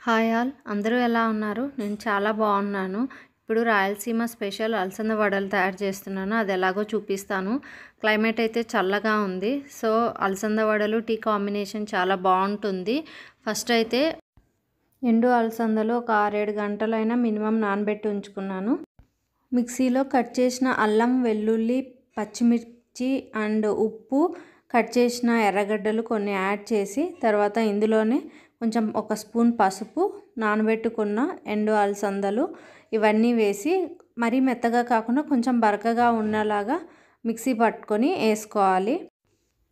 Hi all అందరూ ఎలా ఉన్నారు? నేను చాలా బాగున్నాను. ఇప్పుడు రాయలసీమ స్పెషల్ అలసంద వడలు తయారు చేస్తున్నాను. అది ఎలాగో చూపిస్తాను. క్లైమేట్ అయితే చల్లగా ఉంది. సో అలసంద వడలు టీ కాంబినేషన్ చాలా బాగుంటుంది. ఫస్ట్ అయితే ఎండు అలసందలు ఒక 6-7 గంటలైనా మినిమం నానబెట్టి ఉంచుకున్నాను. మిక్సీలో కట్ చేసిన అల్లం, వెల్లుల్లి, పచ్చిమిర్చి అండ్ ఉప్పు, కట్ చేసిన ఎర్రగడ్డలు కొన్ని యాడ్ చేసి తర్వాత ఇందులోనే కొంచెం ఒక స్పూన్ పసుపు, నానబెట్టుకున్న ఎండు అలసందలు ఇవన్నీ వేసి మరీ మెత్తగా కాకుండా కొంచెం బరకగా ఉన్నలాగా మిక్సీ పట్టుకొని వేసుకోవాలి.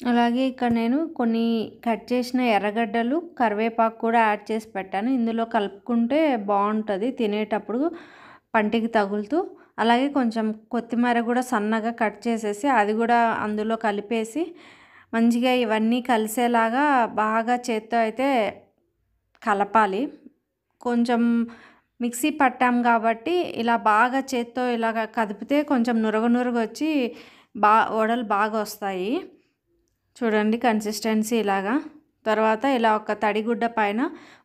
అలాగే ఇక్కడ నేను కొన్ని కట్ చేసిన ఎర్రగడ్డలు, కరివేపాకు కూడా యాడ్ చేసి పెట్టాను. ఇందులో కలుపుకుంటే బాగుంటుంది తినేటప్పుడు పంటికి తగులుతూ. అలాగే కొంచెం కొత్తిమీర కూడా సన్నగా కట్ చేసేసి అది కూడా అందులో కలిపేసి మంచిగా ఇవన్నీ కలిసేలాగా బాగా చేత్తో అయితే కలపాలి. కొంచెం మిక్సీ పట్టాం కాబట్టి ఇలా బాగా చేత్తో ఇలాగ కదిపితే కొంచెం నురగ నురగ వచ్చి వడలు బాగా వస్తాయి. చూడండి కన్సిస్టెన్సీ ఇలాగా. తర్వాత ఇలా ఒక తడిగుడ్డ పైన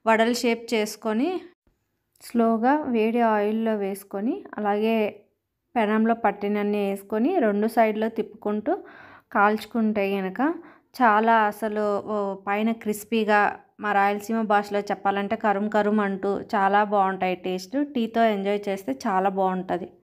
వడలు షేప్ చేసుకొని స్లోగా వేడి ఆయిల్లో వేసుకొని అలాగే పెనంలో పట్టినన్ని వేసుకొని 2 సైడ్లో తిప్పుకుంటూ కాల్చుకుంటే కనుక చాలా అసలు పైన క్రిస్పీగా, మా రాయలసీమ భాషలో చెప్పాలంటే కరుం కరుం అంటూ చాలా బాగుంటాయి టేస్ట్. టీతో ఎంజాయ్ చేస్తే చాలా బాగుంటుంది.